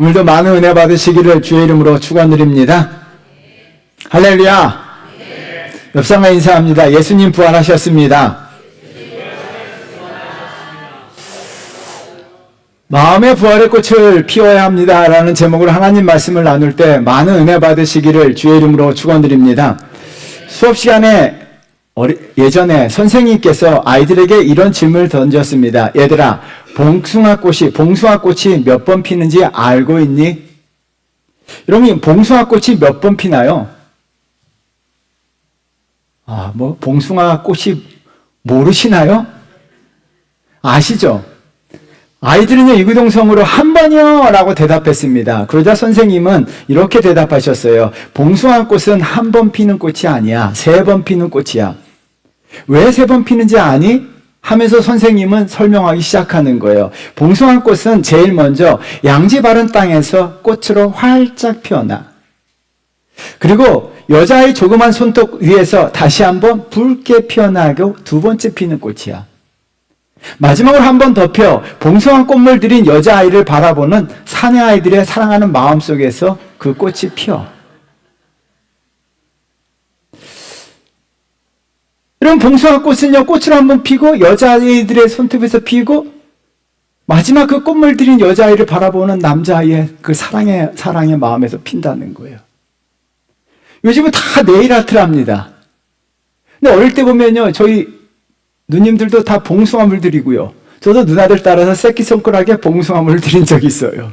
오늘도 많은 은혜 받으시기를 주의 이름으로 축원드립니다. 할렐루야. 옆 사람과 인사합니다. 예수님 부활하셨습니다. 마음의 부활의 꽃을 피워야 합니다 라는 제목으로 하나님 말씀을 나눌 때 많은 은혜 받으시기를 주의 이름으로 축원드립니다. 수업 시간에 예전에 선생님께서 아이들에게 이런 질문을 던졌습니다. 얘들아, 봉숭아 꽃이 몇 번 피는지 알고 있니? 여러분, 봉숭아 꽃이 몇 번 피나요? 봉숭아 꽃이 모르시나요? 아시죠? 아이들은요, 이구동성으로 한 번이요 라고 대답했습니다. 그러자 선생님은 이렇게 대답하셨어요. 봉숭아 꽃은 한 번 피는 꽃이 아니야. 3번 피는 꽃이야. 왜 3번 피는지 아니? 하면서 선생님은 설명하기 시작하는 거예요. 봉숭아 꽃은 제일 먼저 양지 바른 땅에서 꽃으로 활짝 피어나. 그리고 여자의 조그만 손톱 위에서 다시 한번 붉게 피어나고 2번째 피는 꽃이야. 마지막으로 한 번 더 펴 봉숭아 꽃물 들인 여자아이를 바라보는 사내 아이들의 사랑하는 마음 속에서 그 꽃이 피어. 이런 봉숭아 꽃은요, 꽃으로 한번 피고 여자아이들의 손톱에서 피고 마지막 그 꽃물 들인 여자아이를 바라보는 남자아이의 그 사랑의 마음에서 핀다는 거예요. 요즘은 다 네일 아트를 합니다. 근데 어릴 때 보면요, 저희 누님들도 다 봉숭아물 드리고요. 저도 누나들 따라서 새끼손가락에 봉숭아물을 드린 적이 있어요.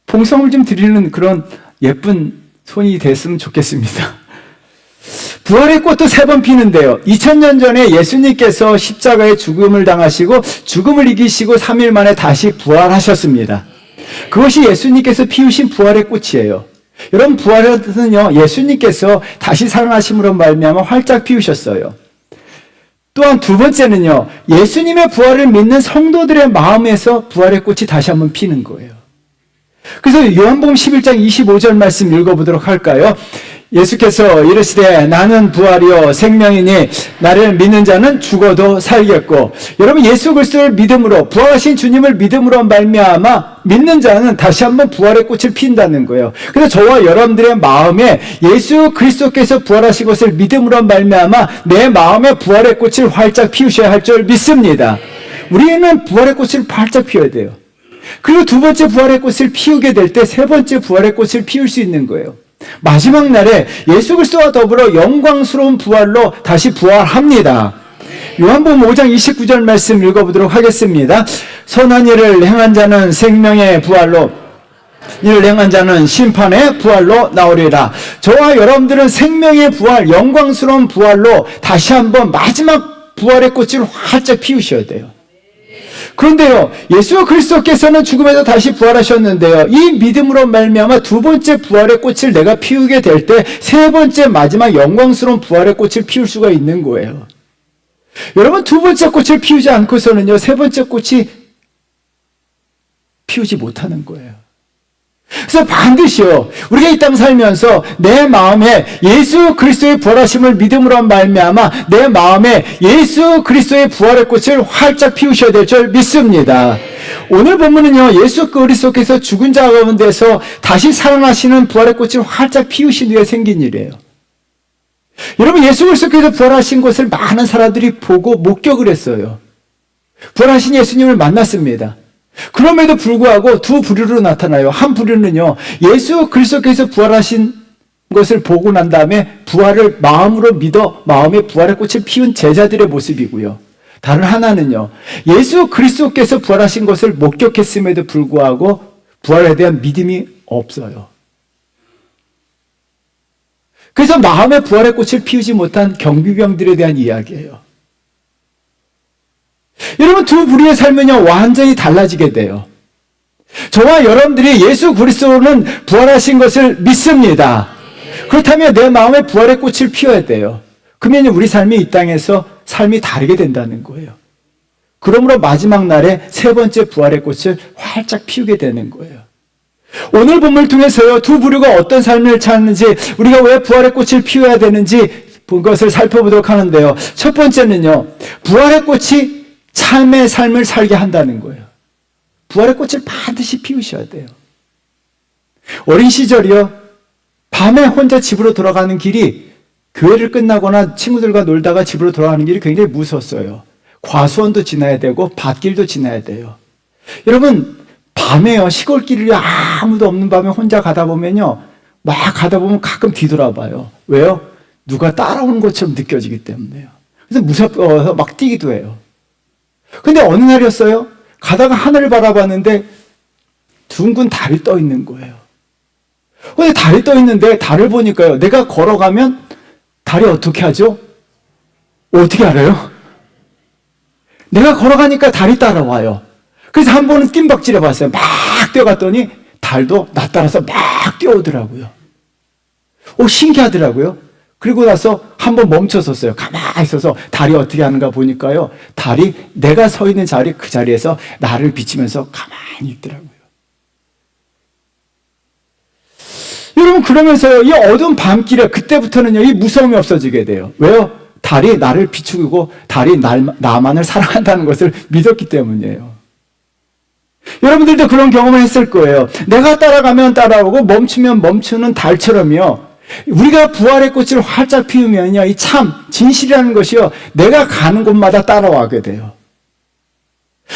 봉숭아물 좀 드리는 그런 예쁜 손이 됐으면 좋겠습니다. 부활의 꽃도 3번 피는데요. 2000년 전에 예수님께서 십자가에 죽음을 당하시고 죽음을 이기시고 3일 만에 다시 부활하셨습니다. 그것이 예수님께서 피우신 부활의 꽃이에요. 여러분, 부활은요, 예수님께서 다시 살아나심으로 말미암아 활짝 피우셨어요. 또한 2번째는요, 예수님의 부활을 믿는 성도들의 마음에서 부활의 꽃이 다시 한번 피는 거예요. 그래서 요한복음 11장 25절 말씀 읽어보도록 할까요? 예수께서 이르시되 나는 부활이요 생명이니 나를 믿는 자는 죽어도 살겠고. 여러분, 예수 그리스도를 믿음으로, 부활하신 주님을 믿음으로 말미암아 믿는 자는 다시 한번 부활의 꽃을 피운다는 거예요. 그래서 저와 여러분들의 마음에 예수 그리스도께서 부활하신 것을 믿음으로 말미암아 내 마음에 부활의 꽃을 활짝 피우셔야 할 줄 믿습니다. 우리는 부활의 꽃을 활짝 피워야 돼요. 그리고 2번째 부활의 꽃을 피우게 될 때 3번째 부활의 꽃을 피울 수 있는 거예요. 마지막 날에 예수 그리스도와 더불어 영광스러운 부활로 다시 부활합니다. 요한복음 5장 29절 말씀 읽어보도록 하겠습니다. 선한 일을 행한 자는 생명의 부활로, 이를 행한 자는 심판의 부활로 나오리라. 저와 여러분들은 생명의 부활, 영광스러운 부활로 다시 한번 마지막 부활의 꽃을 활짝 피우셔야 돼요. 그런데요, 예수 그리스도께서는 죽음에서 다시 부활하셨는데요, 이 믿음으로 말미암아 2번째 부활의 꽃을 내가 피우게 될 때 3번째 마지막 영광스러운 부활의 꽃을 피울 수가 있는 거예요. 여러분, 2번째 꽃을 피우지 않고서는요, 3번째 꽃이 피우지 못하는 거예요. 그래서 반드시요, 우리가 이 땅 살면서 내 마음에 예수 그리스도의 부활하심을 믿음으로 말미암아 내 마음에 예수 그리스도의 부활의 꽃을 활짝 피우셔야 될 줄 믿습니다. 오늘 본문은요, 예수 그리스도께서 죽은 자 가운데서 다시 살아나시는 부활의 꽃을 활짝 피우신 후에 생긴 일이에요. 여러분, 예수 그리스도께서 부활하신 것을 많은 사람들이 보고 목격을 했어요. 부활하신 예수님을 만났습니다. 그럼에도 불구하고 2 부류로 나타나요. 한 부류는요, 예수 그리스도께서 부활하신 것을 보고 난 다음에 부활을 마음으로 믿어 마음에 부활의 꽃을 피운 제자들의 모습이고요. 다른 하나는요, 예수 그리스도께서 부활하신 것을 목격했음에도 불구하고 부활에 대한 믿음이 없어요. 그래서 마음에 부활의 꽃을 피우지 못한 경비병들에 대한 이야기예요. 여러분, 2 부류의 삶은요, 완전히 달라지게 돼요. 저와 여러분들이 예수 그리스도는 부활하신 것을 믿습니다. 그렇다면 내 마음에 부활의 꽃을 피워야 돼요. 그러면 우리 삶이 이 땅에서 삶이 다르게 된다는 거예요. 그러므로 마지막 날에 3번째 부활의 꽃을 활짝 피우게 되는 거예요. 오늘 본문을 통해서요, 2 부류가 어떤 삶을 찾는지, 우리가 왜 부활의 꽃을 피워야 되는지 본 것을 살펴보도록 하는데요. 첫 번째는요, 부활의 꽃이 삶의 삶을 살게 한다는 거예요. 부활의 꽃을 반드시 피우셔야 돼요. 어린 시절이요, 밤에 혼자 집으로 돌아가는 길이, 교회를 끝나거나 친구들과 놀다가 집으로 돌아가는 길이 굉장히 무서웠어요. 과수원도 지나야 되고 밭길도 지나야 돼요. 여러분, 밤에요, 시골길이 아무도 없는 밤에 혼자 가다 보면요, 막 가다 보면 가끔 뒤돌아봐요. 왜요? 누가 따라오는 것처럼 느껴지기 때문에요. 그래서 무섭고 막 뛰기도 해요. 근데 어느 날이었어요? 가다가 하늘을 바라봤는데 둥근 달이 떠 있는 거예요. 근데 달이 떠 있는데 달을 보니까요, 내가 걸어가면 달이 어떻게 하죠? 어떻게 알아요? 내가 걸어가니까 달이 따라와요. 그래서 한 번은 뜀박질해 봤어요. 막 뛰어갔더니 달도 나 따라서 막 뛰어오더라고요. 신기하더라고요. 그리고 나서 한 번 멈춰섰어요. 가만히 있어서 달이 어떻게 하는가 보니까요, 달이 내가 서 있는 자리, 그 자리에서 나를 비치면서 가만히 있더라고요. 여러분, 그러면서요, 이 어두운 밤길에 그때부터는요, 이 무서움이 없어지게 돼요. 왜요? 달이 나를 비추고 달이 나만을 사랑한다는 것을 믿었기 때문이에요. 여러분들도 그런 경험을 했을 거예요. 내가 따라가면 따라오고 멈추면 멈추는 달처럼요, 우리가 부활의 꽃을 활짝 피우면요, 이 참 진실이라는 것이요, 내가 가는 곳마다 따라와게 돼요.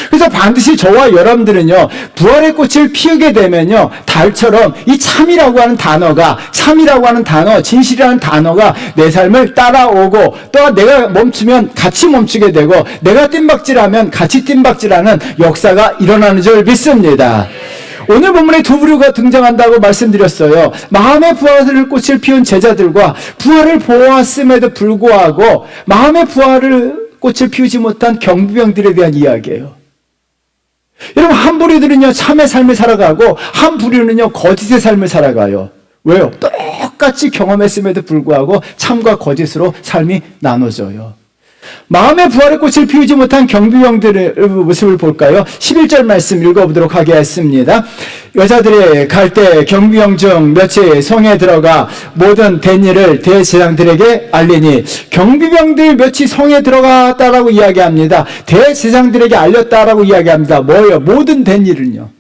그래서 반드시 저와 여러분들은요, 부활의 꽃을 피우게 되면요, 달처럼 이 참이라고 하는 단어가, 참이라고 하는 단어, 진실이라는 단어가 내 삶을 따라오고, 또 내가 멈추면 같이 멈추게 되고, 내가 뜀박질하면 같이 뜀박질하는 역사가 일어나는 줄 믿습니다. 오늘 본문에 두 부류가 등장한다고 말씀드렸어요. 마음의 부활의 꽃을 피운 제자들과 부활을 보았음에도 불구하고 마음의 부활의 꽃을 피우지 못한 경비병들에 대한 이야기예요. 여러분, 한 부류들은요, 참의 삶을 살아가고 한 부류는요, 거짓의 삶을 살아가요. 왜요? 똑같이 경험했음에도 불구하고 참과 거짓으로 삶이 나눠져요. 마음의 부활의 꽃을 피우지 못한 경비병들의 모습을 볼까요? 11절 말씀 읽어보도록 하겠습니다. 여자들이 갈 때 경비병 중 몇이 성에 들어가 모든 된 일을 대제사장들에게 알리니, 경비병들 몇이 성에 들어갔다라고 이야기합니다. 대제사장들에게 알렸다라고 이야기합니다. 뭐예요? 모든 된 일은요,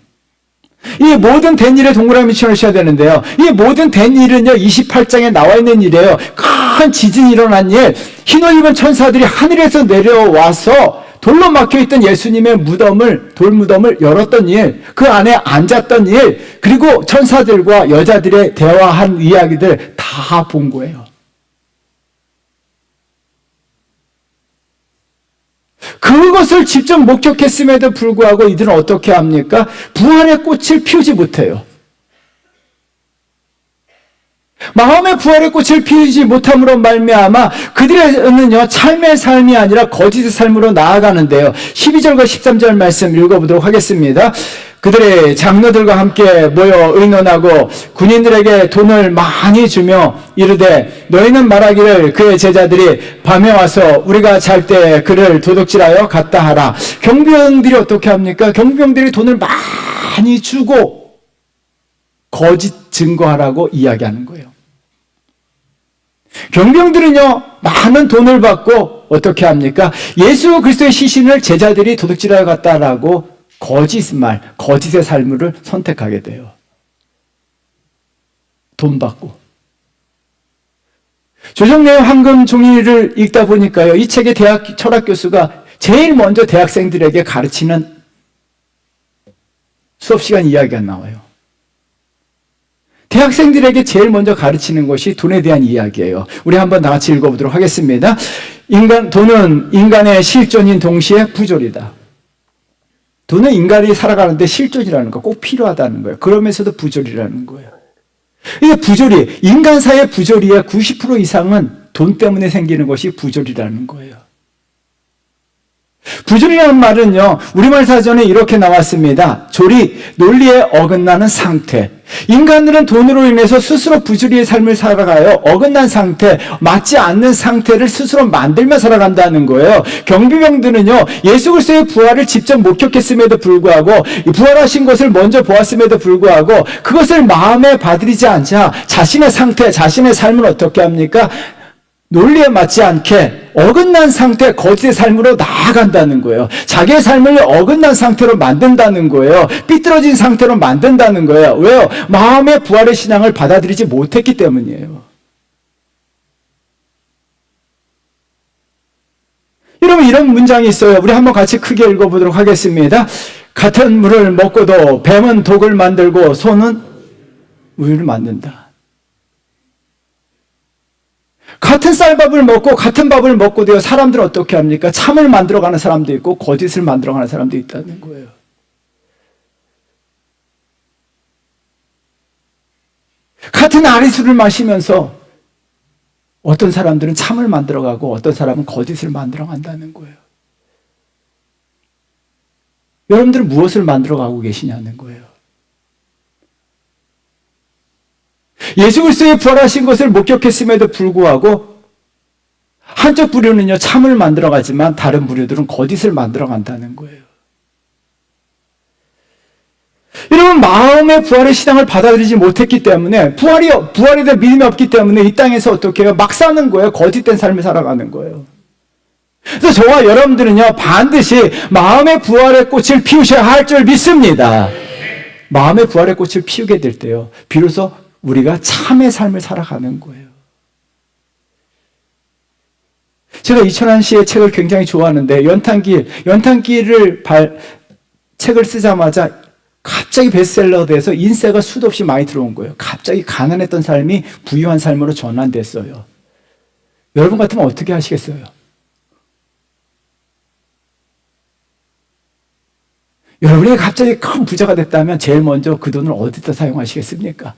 이 모든 된 일에 동그라미 쳐주셔야 되는데요, 이 모든 된 일은요, 28장에 나와 있는 일이에요. 큰 지진이 일어난 일, 흰옷 입은 천사들이 하늘에서 내려와서 돌로 막혀있던 예수님의 돌무덤을 열었던 일, 그 안에 앉았던 일, 그리고 천사들과 여자들의 대화한 이야기들 다 본 거예요. 그것을 직접 목격했음에도 불구하고 이들은 어떻게 합니까? 부활의 꽃을 피우지 못해요. 마음의 부활의 꽃을 피우지 못함으로 말미암아 그들은요, 참의 삶이 아니라 거짓의 삶으로 나아가는데요. 12절과 13절 말씀 읽어보도록 하겠습니다. 그들의 장로들과 함께 모여 의논하고 군인들에게 돈을 많이 주며 이르되, 너희는 말하기를 그의 제자들이 밤에 와서 우리가 잘 때 그를 도둑질하여 갔다 하라. 경비병들이 어떻게 합니까? 경비병들이 돈을 많이 주고 거짓 증거하라고 이야기하는 거예요. 경비병들은요, 많은 돈을 받고 어떻게 합니까? 예수 그리스도의 시신을 제자들이 도둑질하여 갔다라고 거짓의 삶을 선택하게 돼요. 돈 받고. 조정래의 황금 종이를 읽다 보니까요, 이 책의 대학 철학 교수가 제일 먼저 대학생들에게 가르치는 수업 시간 이야기가 나와요. 대학생들에게 제일 먼저 가르치는 것이 돈에 대한 이야기예요. 우리 한번 다 같이 읽어보도록 하겠습니다. 돈은 인간의 실존인 동시에 부조리다. 돈은 인간이 살아가는데 실존이라는 거, 꼭 필요하다는 거예요. 그러면서도 부조리라는 거예요. 이게 부조리, 인간사의 부조리의 90% 이상은 돈 때문에 생기는 것이 부조리라는 거예요. 부조리라는 말은요, 우리말 사전에 이렇게 나왔습니다. 조리, 논리에 어긋나는 상태. 인간들은 돈으로 인해서 스스로 부조리의 삶을 살아가요. 어긋난 상태, 맞지 않는 상태를 스스로 만들며 살아간다는 거예요. 경비병들은요, 예수 그리스도의 부활을 직접 목격했음에도 불구하고, 부활하신 것을 먼저 보았음에도 불구하고 그것을 마음에 받들이지 않자 자신의 상태, 자신의 삶을 어떻게 합니까? 논리에 맞지 않게 어긋난 상태, 거짓의 삶으로 나아간다는 거예요. 자기의 삶을 어긋난 상태로 만든다는 거예요. 삐뚤어진 상태로 만든다는 거예요. 왜요? 마음의 부활의 신앙을 받아들이지 못했기 때문이에요. 여러분, 이런 문장이 있어요. 우리 한번 같이 크게 읽어보도록 하겠습니다. 같은 물을 먹고도 뱀은 독을 만들고 소는 우유를 만든다. 같은 쌀밥을 먹고 같은 밥을 먹고도요, 사람들은 어떻게 합니까? 참을 만들어가는 사람도 있고 거짓을 만들어가는 사람도 있다는 거예요. 같은 아리수를 마시면서 어떤 사람들은 참을 만들어가고 어떤 사람은 거짓을 만들어간다는 거예요. 여러분들은 무엇을 만들어가고 계시냐는 거예요. 예수 그리스도의 부활하신 것을 목격했음에도 불구하고 한쪽 부류는요, 참을 만들어가지만 다른 부류들은 거짓을 만들어간다는 거예요. 여러분, 마음의 부활의 신앙을 받아들이지 못했기 때문에 부활에 대한 믿음이 없기 때문에 이 땅에서 어떻게 해요? 막 사는 거예요. 거짓된 삶을 살아가는 거예요. 그래서 저와 여러분들은요, 반드시 마음의 부활의 꽃을 피우셔야 할 줄 믿습니다. 마음의 부활의 꽃을 피우게 될 때요, 비로소 우리가 참의 삶을 살아가는 거예요. 제가 이천한 씨의 책을 굉장히 좋아하는데 연탄길을 책을 쓰자마자 갑자기 베스트셀러가 돼서 인세가 수도 없이 많이 들어온 거예요. 갑자기 가난했던 삶이 부유한 삶으로 전환됐어요. 여러분 같으면 어떻게 하시겠어요? 여러분이 갑자기 큰 부자가 됐다면 제일 먼저 그 돈을 어디다 사용하시겠습니까?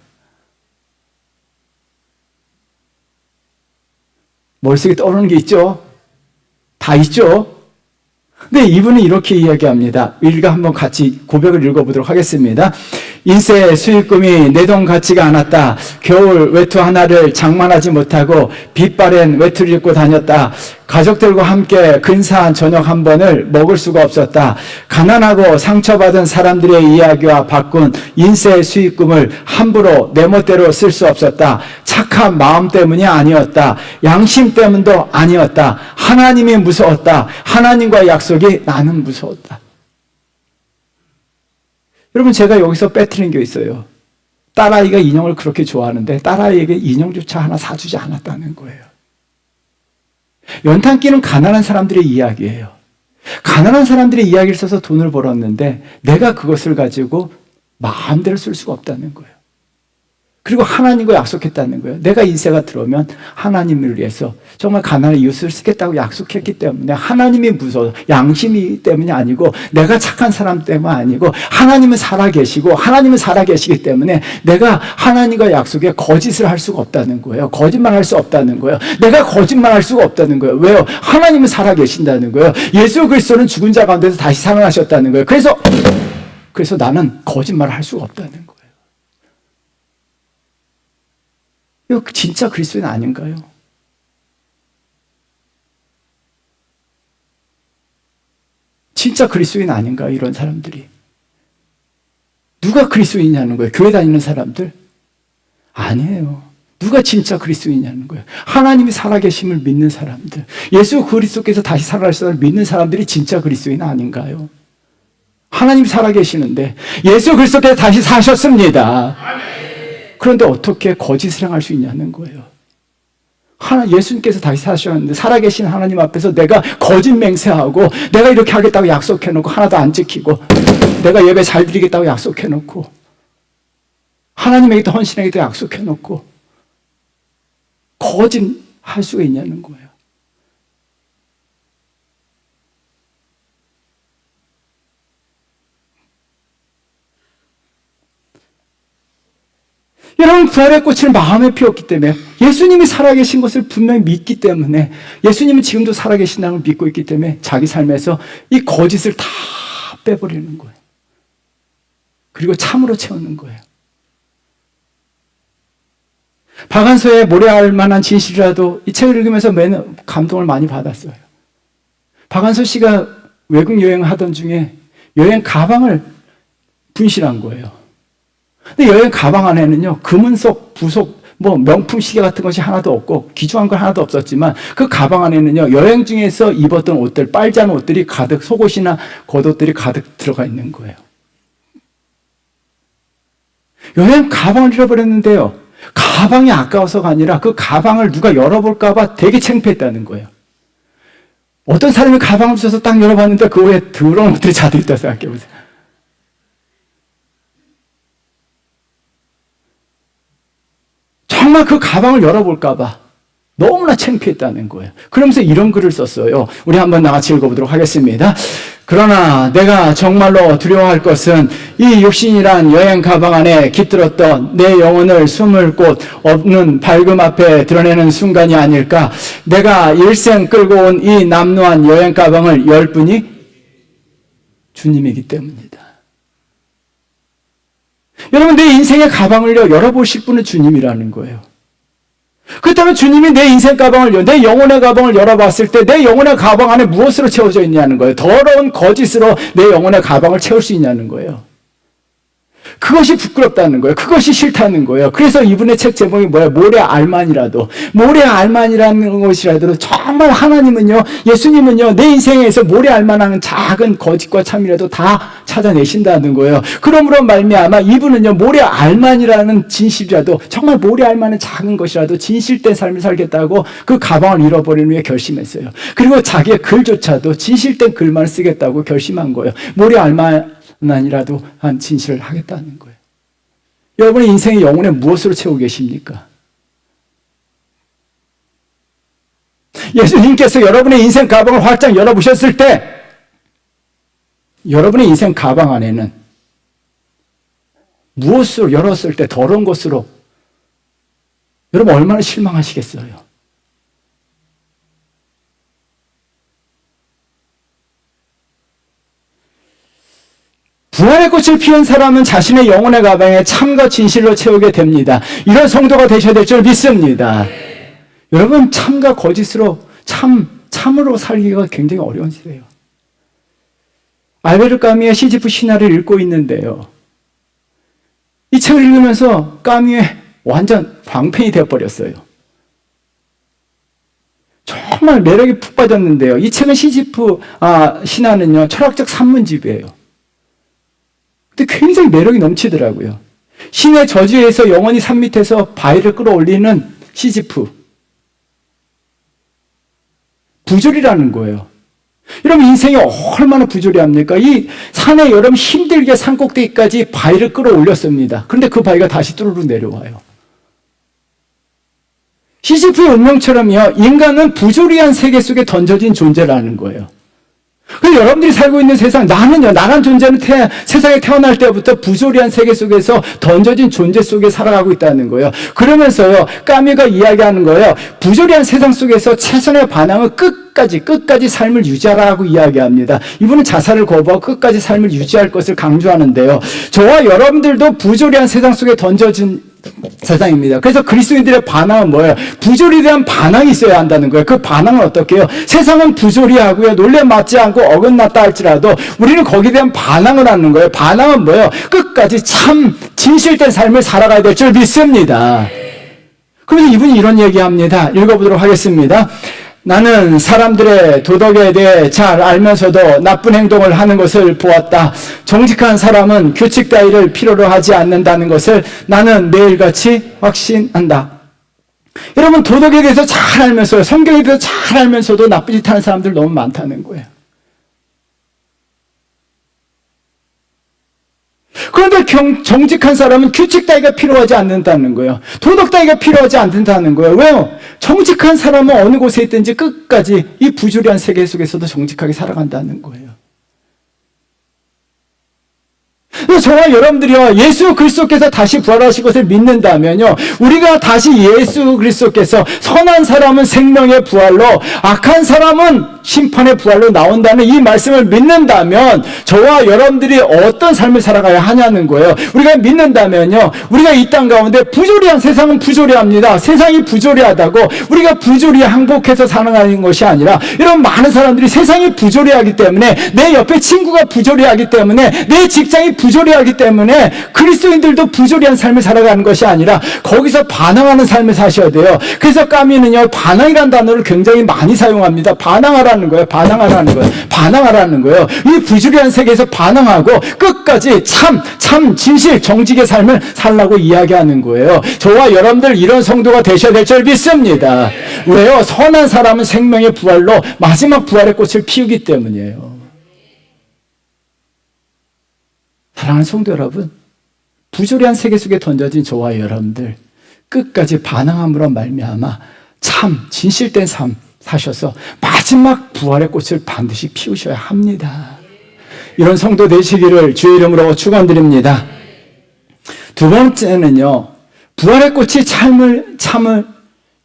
머릿속에 떠오르는 게 있죠? 다 있죠? 근데 이분은 이렇게 이야기합니다. 우리가 한번 같이 고백을 읽어보도록 하겠습니다. 인세의 수익금이 내 돈 같지가 않았다. 겨울 외투 하나를 장만하지 못하고 빛바랜 외투를 입고 다녔다. 가족들과 함께 근사한 저녁 한 번을 먹을 수가 없었다. 가난하고 상처받은 사람들의 이야기와 바꾼 인세의 수익금을 함부로 내 멋대로 쓸 수 없었다. 착한 마음 때문이 아니었다. 양심 때문도 아니었다. 하나님이 무서웠다. 하나님과의 약속이 나는 무서웠다. 여러분, 제가 여기서 빼뜨린 게 있어요. 딸아이가 인형을 그렇게 좋아하는데 딸아이에게 인형조차 하나 사주지 않았다는 거예요. 연탄끼는 가난한 사람들의 이야기예요. 가난한 사람들의 이야기를 써서 돈을 벌었는데 내가 그것을 가지고 마음대로 쓸 수가 없다는 거예요. 그리고 하나님과 약속했다는 거예요. 내가 인세가 들어오면 하나님을 위해서 정말 가난한 이웃을 쓰겠다고 약속했기 때문에 하나님이 무서워, 양심이 때문이 아니고 내가 착한 사람 때문이 아니고 하나님은 살아계시고 하나님은 살아계시기 때문에 내가 하나님과 약속에 거짓을 할 수가 없다는 거예요. 거짓말할 수 없다는 거예요. 내가 거짓말할 수가 없다는 거예요. 왜요? 하나님은 살아계신다는 거예요. 예수 그리스도는 죽은 자 가운데서 다시 살아나셨다는 거예요. 그래서 나는 거짓말을 할 수가 없다는 거예요. 이거 진짜 그리스도인 아닌가요? 진짜 그리스도인 아닌가요? 이런 사람들이. 누가 그리스도인이냐는 거예요? 교회 다니는 사람들? 아니에요. 누가 진짜 그리스도인이냐는 거예요? 하나님이 살아계심을 믿는 사람들. 예수 그리스도께서 다시 살아나셨다는 믿는 사람들이 진짜 그리스도인 아닌가요? 하나님이 살아계시는데 예수 그리스도께서 다시 사셨습니다. 그런데 어떻게 거짓을 행할 수 있냐는 거예요. 예수님께서 다시 사셨는데 살아계신 하나님 앞에서 내가 거짓 맹세하고 내가 이렇게 하겠다고 약속해놓고 하나도 안 지키고 내가 예배 잘 드리겠다고 약속해놓고 하나님에게도 헌신하겠다고 약속해놓고 거짓할 수가 있냐는 거예요. 여러분, 부활의 꽃을 마음에 피웠기 때문에 예수님이 살아계신 것을 분명히 믿기 때문에 예수님은 지금도 살아계신다는 걸 믿고 있기 때문에 자기 삶에서 이 거짓을 다 빼버리는 거예요. 그리고 참으로 채우는 거예요. 박완서의 모래알 만한 진실이라도 이 책을 읽으면서 매는 감동을 많이 받았어요. 박완서 씨가 외국 여행하던 중에 여행 가방을 분실한 거예요. 근데 여행 가방 안에는요, 금은속, 부속, 뭐 명품 시계 같은 것이 하나도 없고 귀중한 건 하나도 없었지만 그 가방 안에는요, 여행 중에서 입었던 옷들, 빨지 않은 옷들이 가득, 속옷이나 겉옷들이 가득 들어가 있는 거예요. 여행 가방을 잃어버렸는데요, 가방이 아까워서가 아니라 그 가방을 누가 열어볼까봐 되게 창피했다는 거예요. 어떤 사람이 가방을 주셔서 딱 열어봤는데 그 후에 더러운 옷들이 자들 있다고 생각해보세요. 정말 그 가방을 열어볼까봐 너무나 창피했다는 거예요. 그러면서 이런 글을 썼어요. 우리 한번 나같이 읽어보도록 하겠습니다. 그러나 내가 정말로 두려워할 것은 이 육신이란 여행 가방 안에 깃들었던 내 영혼을 숨을 곳 없는 밝음 앞에 드러내는 순간이 아닐까. 내가 일생 끌고 온 이 남루한 여행 가방을 열 분이 주님이기 때문이다. 여러분, 내 인생의 가방을요, 열어보실 분은 주님이라는 거예요. 그렇다면 주님이 내 인생 가방을, 내 영혼의 가방을 열어봤을 때 내 영혼의 가방 안에 무엇으로 채워져 있냐는 거예요. 더러운 거짓으로 내 영혼의 가방을 채울 수 있냐는 거예요. 그것이 부끄럽다는 거예요. 그것이 싫다는 거예요. 그래서 이분의 책 제목이 뭐예요? 모래 알만이라도. 모래 알만이라는 것이라도 정말 하나님은요, 예수님은요, 내 인생에서 모래 알만한 작은 거짓과 참이라도 다 찾아내신다는 거예요. 그러므로 말미암아 이분은요, 모래 알만이라는 진실이라도, 정말 모래 알만한 작은 것이라도 진실된 삶을 살겠다고 그 가방을 잃어버린 후에 결심했어요. 그리고 자기의 글조차도 진실된 글만 쓰겠다고 결심한 거예요. 모래 알만이라도 한 진실을 하겠다는 거예요. 여러분의 인생의 영혼에 무엇으로 채우고 계십니까? 예수님께서 여러분의 인생 가방을 활짝 열어보셨을 때 여러분의 인생 가방 안에는 무엇으로 열었을 때 더러운 것으로 여러분 얼마나 실망하시겠어요? 부활의 꽃을 피운 사람은 자신의 영혼의 가방에 참과 진실로 채우게 됩니다. 이런 성도가 되셔야 될 줄 믿습니다. 여러분, 참과 거짓으로 참으로 살기가 굉장히 어려운 시대예요. 알베르 까뮈의 시지프 신화를 읽고 있는데요, 이 책을 읽으면서 까뮈의 완전 광팬이 되어버렸어요. 정말 매력이 푹 빠졌는데요, 이 책은 시지프 신화는요, 철학적 산문집이에요. 근데 굉장히 매력이 넘치더라고요. 신의 저주에서 영원히 산 밑에서 바위를 끌어올리는 시지프. 부조리라는 거예요. 여러분, 인생이 얼마나 부조리합니까? 이 산에 여러분 힘들게 산 꼭대기까지 바위를 끌어올렸습니다. 그런데 그 바위가 다시 뚜루룩 내려와요. 시지프의 운명처럼요, 인간은 부조리한 세계 속에 던져진 존재라는 거예요. 그래서 여러분들이 살고 있는 세상, 나란 존재는 세상에 태어날 때부터 부조리한 세계 속에서 던져진 존재 속에 살아가고 있다는 거예요. 그러면서요, 까뮈가 이야기하는 거예요. 부조리한 세상 속에서 최선의 반항은 끝까지 삶을 유지하라고 이야기합니다. 이분은 자살을 거부하고 끝까지 삶을 유지할 것을 강조하는데요, 저와 여러분들도 부조리한 세상 속에 던져진 세상입니다. 그래서 그리스도인들의 반항은 뭐예요? 부조리에 대한 반항이 있어야 한다는 거예요. 그 반항은 어떻게 해요? 세상은 부조리하고요, 논리에 맞지 않고 어긋났다 할지라도 우리는 거기에 대한 반항을 하는 거예요. 반항은 뭐예요? 끝까지 참 진실된 삶을 살아가야 될 줄 믿습니다. 그래서 이분이 이런 얘기합니다. 읽어보도록 하겠습니다. 나는 사람들의 도덕에 대해 잘 알면서도 나쁜 행동을 하는 것을 보았다. 정직한 사람은 규칙 따위를 필요로 하지 않는다는 것을 나는 매일같이 확신한다. 여러분, 도덕에 대해서 잘 알면서요, 성경에 대해서 잘 알면서도 나쁜 짓 하는 사람들 너무 많다는 거예요. 그런데 정직한 사람은 규칙 따위가 필요하지 않는다는 거예요. 도덕 따위가 필요하지 않는다는 거예요. 왜요? 정직한 사람은 어느 곳에 있든지 끝까지 이 부조리한 세계 속에서도 정직하게 살아간다는 거예요. 저와 여러분들이요, 예수 그리스도께서 다시 부활하신 것을 믿는다면요, 우리가 다시 예수 그리스도께서 선한 사람은 생명의 부활로, 악한 사람은 심판의 부활로 나온다는 이 말씀을 믿는다면 저와 여러분들이 어떤 삶을 살아가야 하냐는 거예요. 우리가 믿는다면요, 우리가 이 땅 가운데 부조리한, 세상은 부조리합니다. 세상이 부조리하다고 우리가 부조리에 항복해서 살아가는 것이 아니라, 이런 많은 사람들이 세상이 부조리하기 때문에, 내 옆에 친구가 부조리하기 때문에, 내 직장이 부조리하기 부조리하기 때문에 그리스도인들도 부조리한 삶을 살아가는 것이 아니라 거기서 반항하는 삶을 사셔야 돼요. 그래서 까미는요, 반항이라는 단어를 굉장히 많이 사용합니다. 반항하라는 거예요. 반항하라는 거예요. 반항하라는 거예요. 이 부조리한 세계에서 반항하고 끝까지 참, 진실, 정직의 삶을 살라고 이야기하는 거예요. 저와 여러분들 이런 성도가 되셔야 될 줄 믿습니다. 왜요? 선한 사람은 생명의 부활로 마지막 부활의 꽃을 피우기 때문이에요. 사랑하는 성도 여러분, 부조리한 세계 속에 던져진 저와 여러분들 끝까지 반항함으로 말미암아 참 진실된 삶 사셔서 마지막 부활의 꽃을 반드시 피우셔야 합니다. 이런 성도 되시기를 주의 이름으로 축원드립니다. 두 번째는요, 부활의 꽃이 참을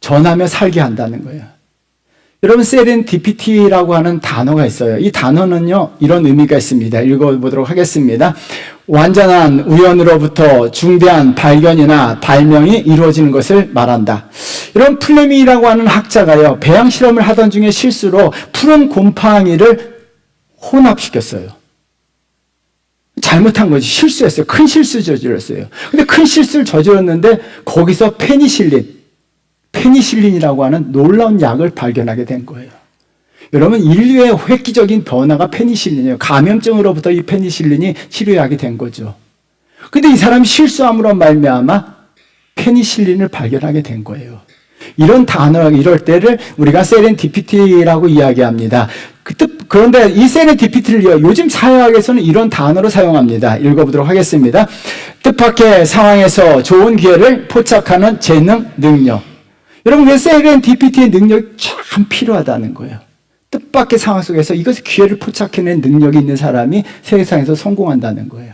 전하며 살게 한다는 거예요. 여러분, 세렌디피티라고 하는 단어가 있어요. 이 단어는요, 이런 의미가 있습니다. 읽어보도록 하겠습니다. 완전한 우연으로부터 중대한 발견이나 발명이 이루어지는 것을 말한다. 이런 플레밍이라고 하는 학자가요, 배양 실험을 하던 중에 실수로 푸른 곰팡이를 혼합시켰어요. 잘못한 거지. 실수했어요. 큰 실수 저질렀어요. 근데 큰 실수를 저질렀는데 거기서 페니실린이라고 하는 놀라운 약을 발견하게 된 거예요. 여러분, 인류의 획기적인 변화가 페니실린이에요. 감염증으로부터 이 페니실린이 치료약이 된 거죠. 근데 이 사람이 실수함으로 말미암아 페니실린을 발견하게 된 거예요. 이런 단어, 이럴 때를 우리가 세렌디피티라고 이야기합니다. 그런데 이 세렌디피티를 요즘 사회학에서는 이런 단어로 사용합니다. 읽어보도록 하겠습니다. 뜻밖의 상황에서 좋은 기회를 포착하는 재능, 능력. 여러분, 그 세렌디피티의 능력이 참 필요하다는 거예요. 뜻밖의 상황 속에서 이것을 기회를 포착해낸 능력이 있는 사람이 세상에서 성공한다는 거예요.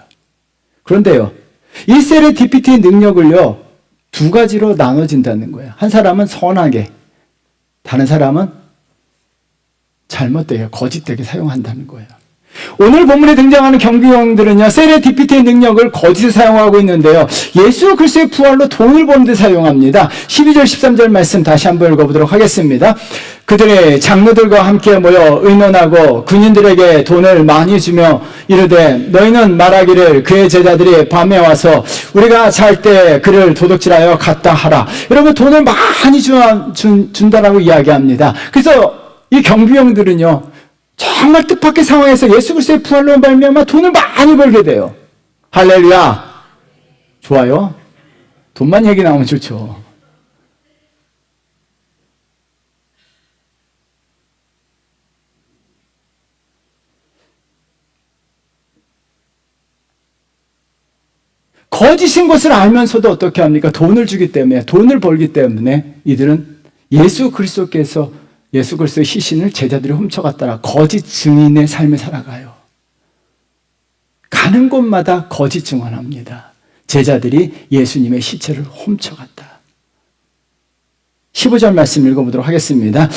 그런데요, 이 세렌디피티의 능력을요, 두 가지로 나눠진다는 거예요. 한 사람은 선하게, 다른 사람은 잘못되게, 거짓되게 사용한다는 거예요. 오늘 본문에 등장하는 경비원들은요, 세렌디피티의 능력을 거짓에 사용하고 있는데요, 예수 그리스도의 부활로 돈을 버는 데 사용합니다. 12절 13절 말씀 다시 한번 읽어보도록 하겠습니다. 그들이 장로들과 함께 모여 의논하고 군인들에게 돈을 많이 주며 이르되 너희는 말하기를 그의 제자들이 밤에 와서 우리가 잘 때 그를 도둑질하여 갔다 하라. 여러분, 돈을 많이 준다라고 이야기합니다. 그래서 이 경비병들은요, 정말 뜻밖의 상황에서 예수 그리스도의 부활로 말미암아 돈을 많이 벌게 돼요. 할렐루야. 좋아요. 돈만 얘기 나오면 좋죠. 거짓인 것을 알면서도 어떻게 합니까? 돈을 주기 때문에, 돈을 벌기 때문에 이들은 예수 그리스도의 희신을 제자들이 훔쳐갔다라 거짓 증인의 삶을 살아가요. 가는 곳마다 거짓 증언합니다. 제자들이 예수님의 시체를 훔쳐갔다. 15절 말씀 읽어보도록 하겠습니다.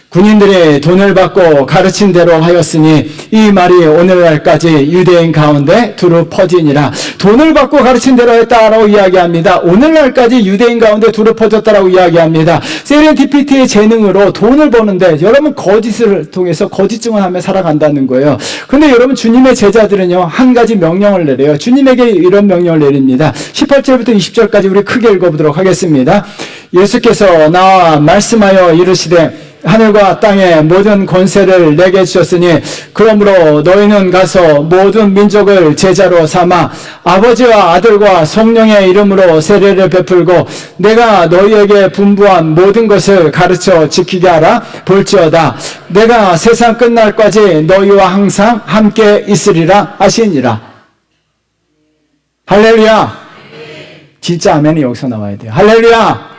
군인들이 돈을 받고 가르친 대로 하였으니 이 말이 오늘날까지 유대인 가운데 두루 퍼지니라. 돈을 받고 가르친 대로 했다라고 이야기합니다. 오늘날까지 유대인 가운데 두루 퍼졌다라고 이야기합니다. 세렌디피티의 재능으로 돈을 버는데 여러분, 거짓을 통해서 거짓 증언하며 살아간다는 거예요. 그런데 여러분, 주님의 제자들은요, 한 가지 명령을 내려요. 주님에게 이런 명령을 내립니다. 18절부터 20절까지 우리 크게 읽어보도록 하겠습니다. 예수께서 나와 말씀하여 이르시되 하늘과 땅의 모든 권세를 내게 주셨으니 그러므로 너희는 가서 모든 민족을 제자로 삼아 아버지와 아들과 성령의 이름으로 세례를 베풀고 내가 너희에게 분부한 모든 것을 가르쳐 지키게 하라. 볼지어다 내가 세상 끝날까지 너희와 항상 함께 있으리라 하시니라. 할렐루야. 진짜 아멘이 여기서 나와야 돼요. 할렐루야.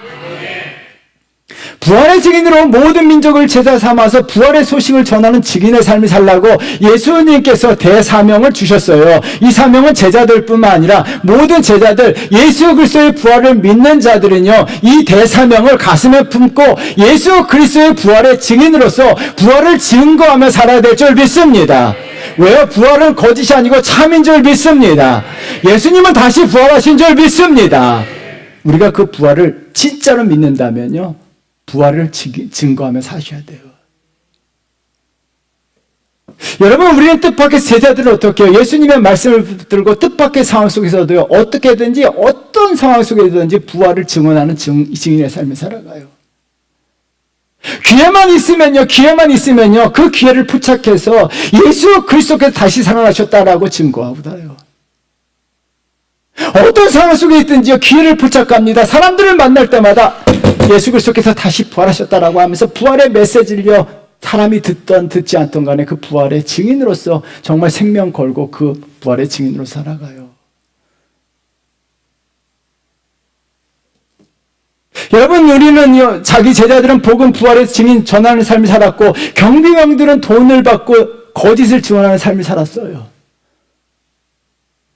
부활의 증인으로 모든 민족을 제자 삼아서 부활의 소식을 전하는 증인의 삶을 살라고 예수님께서 대사명을 주셨어요. 이 사명은 제자들뿐만 아니라 모든 제자들, 예수 그리스도의 부활을 믿는 자들은요, 이 대사명을 가슴에 품고 예수 그리스도의 부활의 증인으로서 부활을 증거하며 살아야 될 줄 믿습니다. 왜요? 부활은 거짓이 아니고 참인 줄 믿습니다. 예수님은 다시 부활하신 줄 믿습니다. 우리가 그 부활을 진짜로 믿는다면요, 부활을 증거하며 사셔야 돼요. 여러분, 우리는 뜻밖의 제자들은 어떻게 해요? 예수님의 말씀을 붙들고 뜻밖의 상황 속에서도요, 어떻게든지 어떤 상황 속에서든지 부활을 증언하는 증인의 삶을 살아가요. 기회만 있으면요, 그 기회를 포착해서 예수 그리스도께서 다시 살아나셨다라고 증거하고 다요. 어떤 상황 속에 있든지요, 기회를 포착합니다. 사람들을 만날 때마다 예수 그리스도께서 다시 부활하셨다라고 하면서 부활의 메시지를요, 사람이 듣던 듣지 않던 간에 그 부활의 증인으로서 정말 생명 걸고 그 부활의 증인으로 살아가요. 여러분, 우리는요, 자기 제자들은 복음 부활의 증인 전하는 삶을 살았고, 경비병들은 돈을 받고 거짓을 증언하는 삶을 살았어요.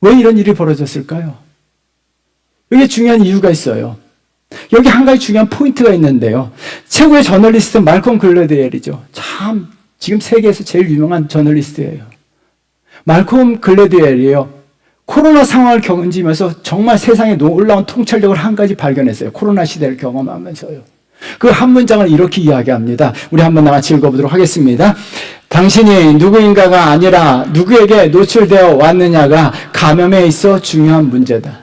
왜 이런 일이 벌어졌을까요? 이게 중요한 이유가 있어요. 여기 한 가지 중요한 포인트가 있는데요. 최고의 저널리스트 말콤 글래디웰이죠. 참 지금 세계에서 제일 유명한 저널리스트예요. 말콤 글래디웰이에요. 코로나 상황을 견디면서 정말 세상에 놀라운 통찰력을 한 가지 발견했어요. 코로나 시대를 경험하면서요. 그 한 문장을 이렇게 이야기합니다. 우리 한번 같이 읽어보도록 하겠습니다. 당신이 누구인가가 아니라 누구에게 노출되어 왔느냐가 감염에 있어 중요한 문제다.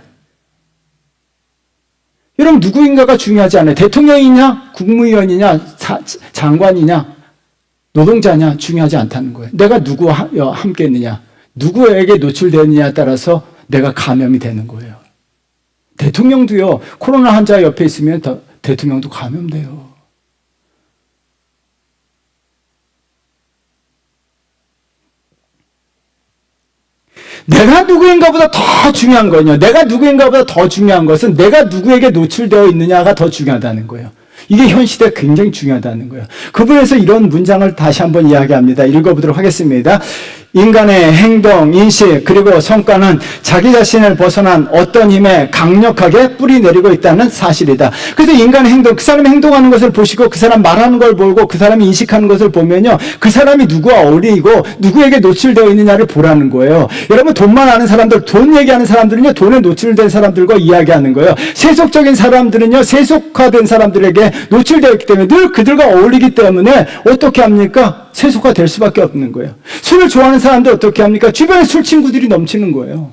여러분, 누구인가가 중요하지 않아요. 대통령이냐, 국무위원이냐, 장관이냐, 노동자냐 중요하지 않다는 거예요. 내가 누구와 함께 했느냐, 누구에게 노출되느냐에 따라서 내가 감염이 되는 거예요. 대통령도요, 코로나 환자 옆에 있으면 대통령도 감염돼요. 내가 누구인가보다 더 중요한 거는요. 내가 누구인가보다 더 중요한 것은 내가 누구에게 노출되어 있느냐가 더 중요하다는 거예요. 이게 현 시대에 굉장히 중요하다는 거예요. 그 부분에서 이런 문장을 다시 한번 이야기합니다. 읽어보도록 하겠습니다. 인간의 행동, 인식, 그리고 성과는 자기 자신을 벗어난 어떤 힘에 강력하게 뿌리내리고 있다는 사실이다. 그래서 인간의 행동, 그 사람이 행동하는 것을 보시고 그 사람 말하는 걸 보고 그 사람이 인식하는 것을 보면요, 그 사람이 누구와 어울리고 누구에게 노출되어 있느냐를 보라는 거예요. 여러분, 돈만 아는 사람들, 돈 얘기하는 사람들은요, 돈에 노출된 사람들과 이야기하는 거예요. 세속적인 사람들은요, 세속화된 사람들에게 노출되어 있기 때문에 늘 그들과 어울리기 때문에 어떻게 합니까? 세속화될 수밖에 없는 거예요. 술을 좋아하는 사람들 어떻게 합니까? 주변에 술 친구들이 넘치는 거예요.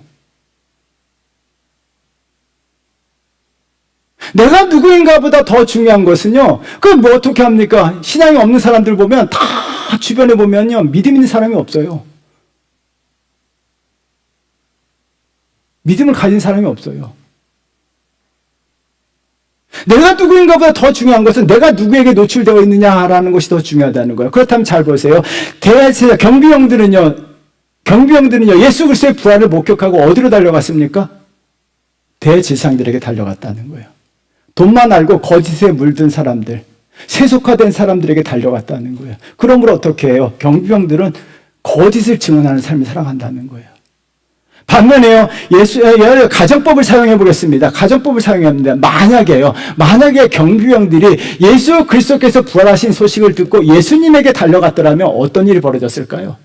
내가 누구인가 보다 더 중요한 것은요, 그럼 뭐 어떻게 합니까? 신앙이 없는 사람들 보면 다 주변에 보면요, 믿음 있는 사람이 없어요. 믿음을 가진 사람이 없어요. 내가 누구인가 보다 더 중요한 것은 내가 누구에게 노출되어 있느냐라는 것이 더 중요하다는 거예요. 그렇다면 잘 보세요. 대제사 경비병들은요, 예수 그리스도의 부활을 목격하고 어디로 달려갔습니까? 대제사장들에게 달려갔다는 거예요. 돈만 알고 거짓에 물든 사람들, 세속화된 사람들에게 달려갔다는 거예요. 그러므로 어떻게 해요? 경비병들은 거짓을 증언하는 삶을 살아간다는 거예요. 반면에요, 가정법을 사용해 보겠습니다. 가정법을 사용합니다. 만약에 경비병들이 예수 그리스도께서 부활하신 소식을 듣고 예수님에게 달려갔더라면 어떤 일이 벌어졌을까요?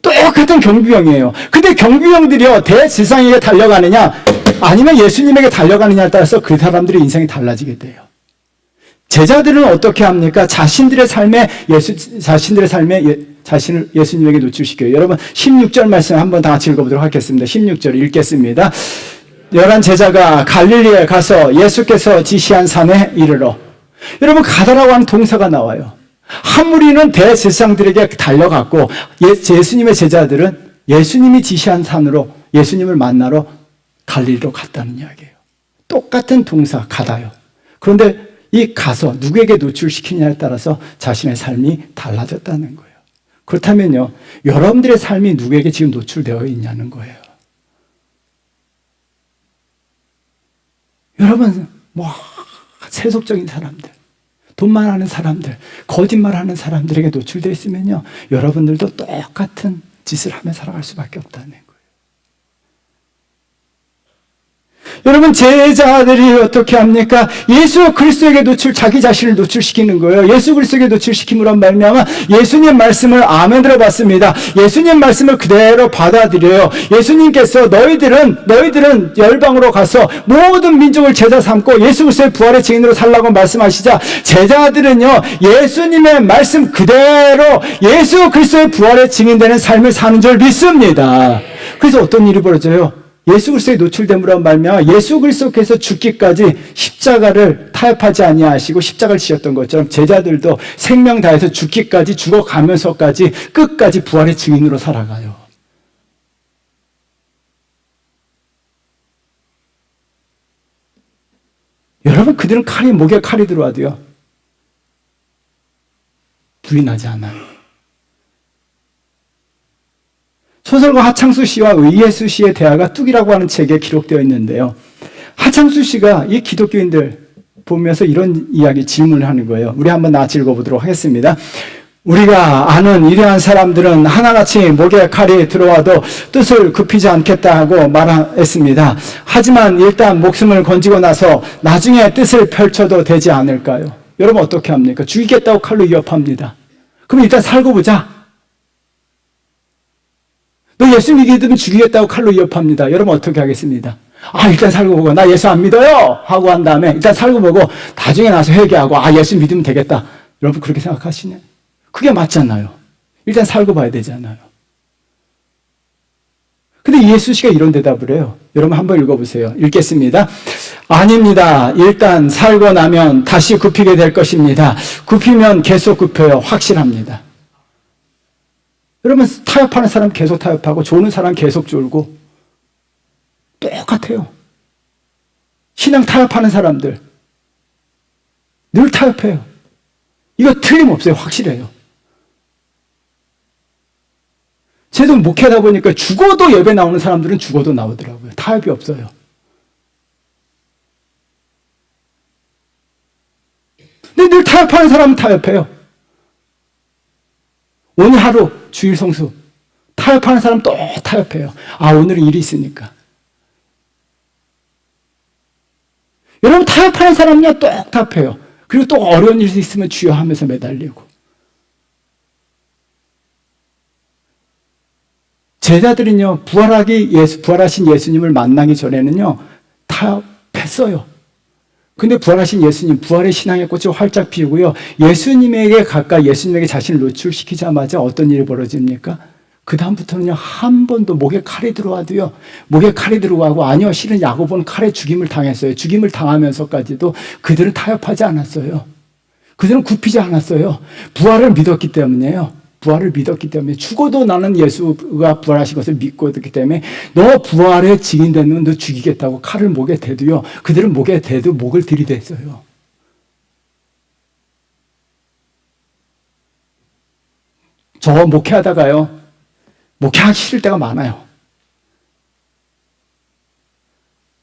똑같은 경비병이에요. 근데 경비병들이요, 대지상에게 달려가느냐, 아니면 예수님에게 달려가느냐에 따라서 그 사람들의 인생이 달라지게 돼요. 제자들은 어떻게 합니까? 자신들의 삶을 예수님에게 노출시켜요. 여러분, 16절 말씀 한번 다 같이 읽어보도록 하겠습니다. 16절 읽겠습니다. 11 제자가 갈릴리에 가서 예수께서 지시한 산에 이르러. 여러분, 가다라고 하는 동사가 나와요. 한 무리는 대제사장들에게 달려갔고, 예수님의 제자들은 예수님이 지시한 산으로 예수님을 만나러 갈릴리로 갔다는 이야기예요. 똑같은 동사, 가다요. 그런데 이 가서 누구에게 노출시키냐에 따라서 자신의 삶이 달라졌다는 거예요. 그렇다면요, 여러분들의 삶이 누구에게 지금 노출되어 있냐는 거예요. 여러분, 세속적인 사람들, 돈만 하는 사람들, 거짓말하는 사람들에게 노출되어 있으면요, 여러분들도 똑같은 짓을 하며 살아갈 수밖에 없다는 거예요. 여러분, 제자들이 어떻게 합니까? 예수 그리스도에게 자기 자신을 노출시키는 거예요. 예수 그리스도에게 노출시킴으로 말미암아 예수님 말씀을 아멘 들어봤습니다. 예수님 말씀을 그대로 받아들여요. 예수님께서 너희들은 열방으로 가서 모든 민족을 제자 삼고 예수 그리스도의 부활의 증인으로 살라고 말씀하시자, 제자들은요, 예수님의 말씀 그대로 예수 그리스도의 부활의 증인되는 삶을 사는 줄 믿습니다. 그래서 어떤 일이 벌어져요? 예수 그리스도에 노출됨으로 말미암아 예수 그리스도께서 죽기까지 십자가를 타협하지 아니하시고 십자가를 지셨던 것처럼 제자들도 생명 다해서 죽기까지, 죽어가면서까지 끝까지 부활의 증인으로 살아가요. 여러분, 그들은 목에 칼이 들어와도요, 불이 나지 않아요. 소설가 하창수 씨와 의예수 씨의 대화가 뚝이라고 하는 책에 기록되어 있는데요. 하창수 씨가 이 기독교인들 보면서 이런 질문을 하는 거예요. 우리 한번 같이 읽어보도록 하겠습니다. 우리가 아는 이러한 사람들은 하나같이 목에 칼이 들어와도 뜻을 굽히지 않겠다 하고 말했습니다. 하지만 일단 목숨을 건지고 나서 나중에 뜻을 펼쳐도 되지 않을까요? 여러분, 어떻게 합니까? 죽이겠다고 칼로 위협합니다. 그럼 일단 살고 보자. 너 예수 믿으면 죽이겠다고 칼로 위협합니다. 여러분, 어떻게 하겠습니다? 일단 살고 보고, 나 예수 안 믿어요! 하고 한 다음에 일단 살고 보고 나중에 나서 회개하고, 예수 믿으면 되겠다. 여러분, 그렇게 생각하시냐? 그게 맞잖아요. 일단 살고 봐야 되잖아요. 근데 예수 씨가 이런 대답을 해요. 여러분, 한번 읽어보세요. 읽겠습니다. 아닙니다. 일단 살고 나면 다시 굽히게 될 것입니다. 굽히면 계속 굽혀요. 확실합니다. 여러분, 타협하는 사람 계속 타협하고 조는 사람 계속 졸고 똑같아요. 신앙 타협하는 사람들 늘 타협해요. 이거 틀림없어요. 확실해요. 제도 목회하다 보니까 죽어도 예배 나오는 사람들은 죽어도 나오더라고요. 타협이 없어요. 근데 늘 타협하는 사람은 타협해요. 오늘 하루 주일 성수 타협하는 사람 또 타협해요. 오늘은 일이 있으니까. 여러분, 타협하는 사람은요 또 타협해요. 그리고 또 어려운 일이 있으면 주여 하면서 매달리고. 제자들은요, 부활하신 예수님을 만나기 전에는요 타협했어요. 근데 부활하신 예수님, 부활의 신앙의 꽃이 활짝 피우고요, 예수님에게 가까이 예수님에게 자신을 노출시키자마자 어떤 일이 벌어집니까? 그 다음부터는요, 한 번도 목에 칼이 들어와도요, 목에 칼이 들어가고, 아니요, 실은 야고보는 칼에 죽임을 당했어요. 죽임을 당하면서까지도 그들은 타협하지 않았어요. 그들은 굽히지 않았어요. 부활을 믿었기 때문에요. 부활을 믿었기 때문에, 죽어도 나는 예수가 부활하신 것을 믿고 있기 때문에 너 부활의 증인되면 너 죽이겠다고 칼을 목에 대도요, 그들은 목에 대도 목을 들이댔어요. 저 목회하다가요, 목회하기 싫을 때가 많아요.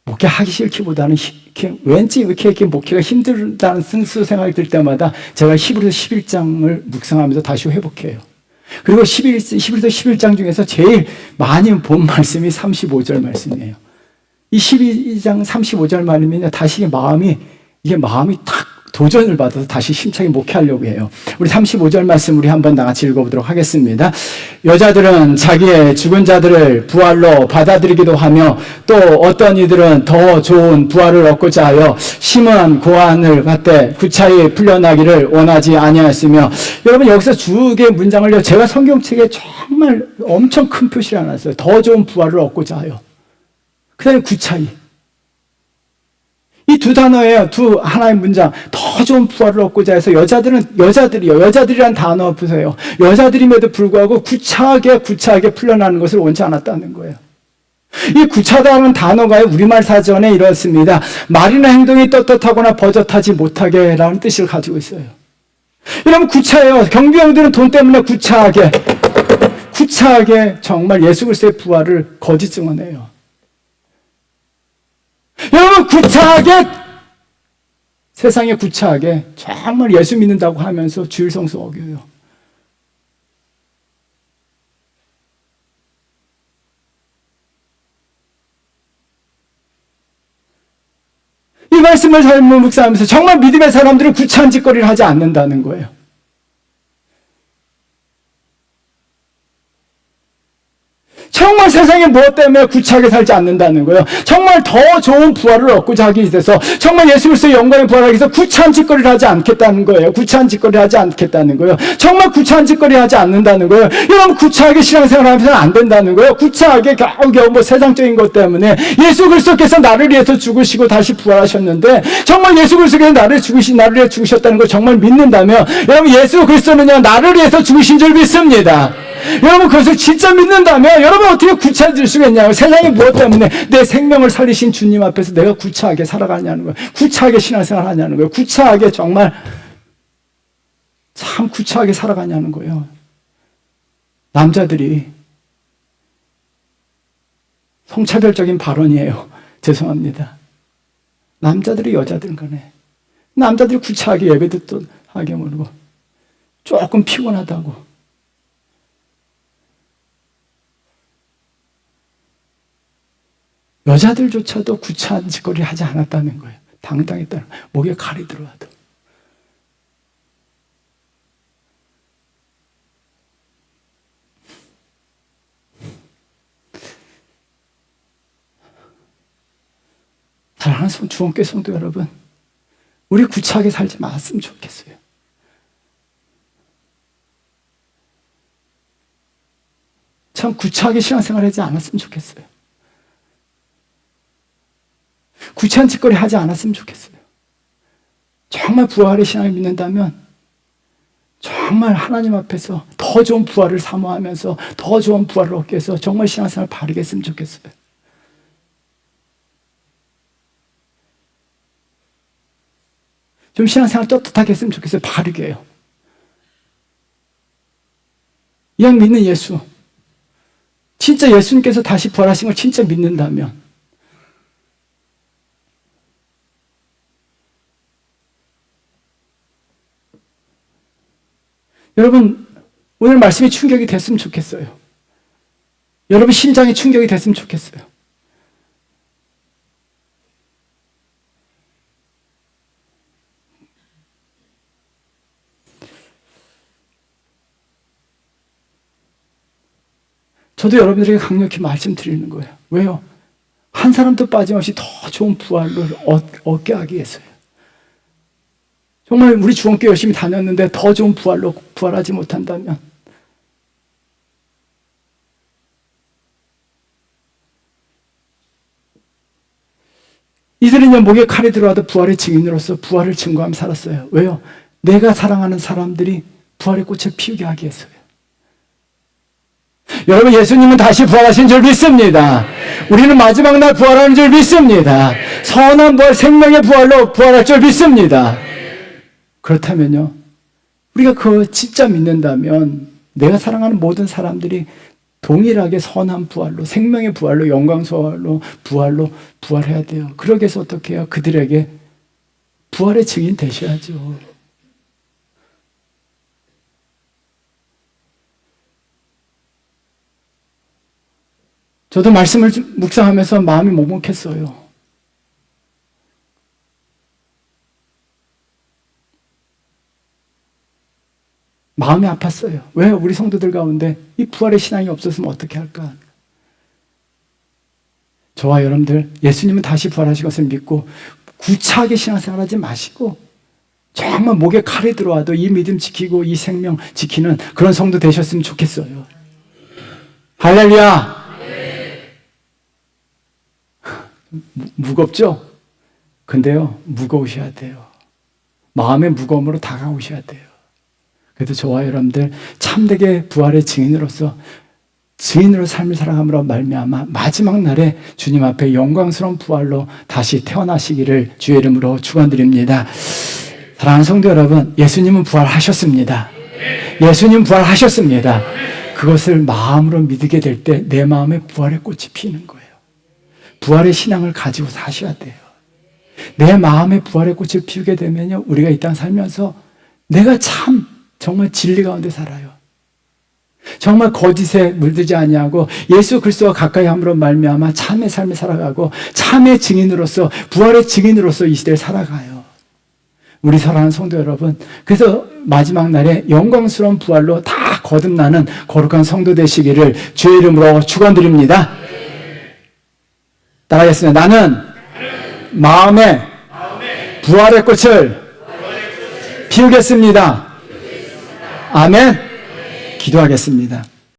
목회하기 싫기보다는 왠지 이렇게 목회가 힘들다는 쓴수 생각이 들 때마다 제가 히브리서 11장을 묵상하면서 다시 회복해요. 그리고 히브리서 11장 중에서 제일 많이 본 말씀이 35절 말씀이에요. 이 12장 35절 말씀이 다시 마음이 탁 도전을 받아서 다시 힘차게 목회하려고 해요. 우리 35절 말씀 우리 한번 다 같이 읽어보도록 하겠습니다. 여자들은 자기의 죽은 자들을 부활로 받아들이기도 하며, 또 어떤 이들은 더 좋은 부활을 얻고자 하여 심한 고난을 받되 구차히 풀려나기를 원하지 아니하였으며. 여러분, 여기서 죽의 문장을요, 제가 성경책에 정말 엄청 큰 표시를 해놨어요. 더 좋은 부활을 얻고자 하여. 그 다음에 구차히. 이 두 단어예요. 하나의 문장. 더 좋은 부활을 얻고자 해서 여자들이란 단어 보세요. 여자들임에도 불구하고 구차하게 풀려나는 것을 원치 않았다는 거예요. 이 구차다는 단어가 우리말 사전에 이렇습니다. 말이나 행동이 떳떳하거나 버젓하지 못하게 라는 뜻을 가지고 있어요. 이러면 구차해요. 경비원들은 돈 때문에 구차하게 정말 예수 그리스도의 부활을 거짓 증언해요. 여러분, 세상에 구차하게 정말 예수 믿는다고 하면서 주일 성수 어겨요. 이 말씀을 잘 묵상하면서 정말 믿음의 사람들은 구차한 짓거리를 하지 않는다는 거예요. 정말 세상에 무엇 때문에 구차하게 살지 않는다는 거예요. 정말 더 좋은 부활을 얻고자 하기 위해서, 정말 예수 그리스도의 영광의 부활을 하기 위해서 구차한 짓거리를 하지 않겠다는 거예요. 구차한 짓거리를 하지 않겠다는 거예요. 정말 구차한 짓거리를 하지 않는다는 거예요. 여러분, 구차하게 신앙생활을 하면서는 안 된다는 거예요. 구차하게 겨우겨우 뭐 세상적인 것 때문에 예수 그리스도께서 나를 위해서 죽으시고 다시 부활하셨는데, 정말 예수 그리스도께서 나를 위해 죽으셨다는 걸 정말 믿는다면, 여러분, 예수 그리스도는요, 나를 위해서 죽으신 줄 믿습니다. 여러분, 그것을 진짜 믿는다면 여러분 어떻게 구차해질 수가 있냐고요. 세상에 무엇 때문에 내 생명을 살리신 주님 앞에서 내가 구차하게 살아가냐는 거예요. 구차하게 신앙생활 하냐는 거예요. 구차하게 정말 참 구차하게 살아가냐는 거예요. 남자들이 성차별적인 발언이에요. 죄송합니다. 남자들이 여자들은 거네. 남자들이 구차하게 예배도 또 하게 모르고 조금 피곤하다고. 여자들조차도 구차한 짓거리 하지 않았다는 거예요. 당당했다는 거예요. 목에 칼이 들어와도. 사랑하는 주원교회 성도 여러분, 우리 구차하게 살지 말았으면 좋겠어요. 참 구차하게 신앙생활 하지 않았으면 좋겠어요. 구차한 짓거리 하지 않았으면 좋겠어요. 정말 부활의 신앙을 믿는다면 정말 하나님 앞에서 더 좋은 부활을 사모하면서 더 좋은 부활을 얻기 위해서 정말 신앙생활을 바르게 했으면 좋겠어요. 좀 신앙생활 떳떳하게 했으면 좋겠어요. 바르게요. 이왕 믿는 예수, 진짜 예수님께서 다시 부활하신 걸 진짜 믿는다면 여러분, 오늘 말씀이 충격이 됐으면 좋겠어요. 여러분 심장이 충격이 됐으면 좋겠어요. 저도 여러분들에게 강력히 말씀드리는 거예요. 왜요? 한 사람도 빠짐없이 더 좋은 부활을 얻게 하기 위해서요. 정말 우리 주원교회 열심히 다녔는데 더 좋은 부활로 부활하지 못한다면 이들은요, 목에 칼이 들어와도 부활의 증인으로서 부활을 증거하며 살았어요. 왜요? 내가 사랑하는 사람들이 부활의 꽃을 피우게 하기 위해서요. 여러분, 예수님은 다시 부활하신 줄 믿습니다. 우리는 마지막 날 부활하는 줄 믿습니다. 선한 부활, 생명의 부활로 부활할 줄 믿습니다. 그렇다면요, 우리가 그거 진짜 믿는다면 내가 사랑하는 모든 사람들이 동일하게 선한 부활로, 생명의 부활로, 영광스러운 부활로 부활해야 돼요. 그러기 위해서 어떻게 해요? 그들에게 부활의 증인 되셔야죠. 저도 말씀을 묵상하면서 마음이 먹먹했어요. 마음이 아팠어요. 왜? 우리 성도들 가운데 이 부활의 신앙이 없었으면 어떻게 할까? 저와 여러분들, 예수님은 다시 부활하신 것을 믿고 구차하게 신앙생활하지 마시고 정말 목에 칼이 들어와도 이 믿음 지키고 이 생명 지키는 그런 성도 되셨으면 좋겠어요. 할렐루야! 무겁죠? 근데요, 무거우셔야 돼요. 마음의 무거움으로 다가오셔야 돼요. 그래도 저와 여러분들 참되게 부활의 증인으로 삶을 살아감으로 말미암아 마지막 날에 주님 앞에 영광스러운 부활로 다시 태어나시기를 주의 이름으로 축원드립니다. 사랑하는 성도 여러분, 예수님은 부활하셨습니다. 예수님 부활하셨습니다. 그것을 마음으로 믿게 될 때 내 마음에 부활의 꽃이 피는 거예요. 부활의 신앙을 가지고 사셔야 돼요. 내 마음에 부활의 꽃을 피우게 되면요, 우리가 이 땅 살면서 내가 참 정말 진리 가운데 살아요. 정말 거짓에 물들지 아니하고 예수 그리스도와 가까이 함으로 말미암아 참의 삶을 살아가고 참의 증인으로서 부활의 증인으로서 이 시대를 살아가요. 우리 사랑하는 성도 여러분, 그래서 마지막 날에 영광스러운 부활로 다 거듭나는 거룩한 성도 되시기를 주의 이름으로 축원드립니다. 따라하겠습니다. 나는 마음에 부활의 꽃을 피우겠습니다. 아멘. 기도하겠습니다.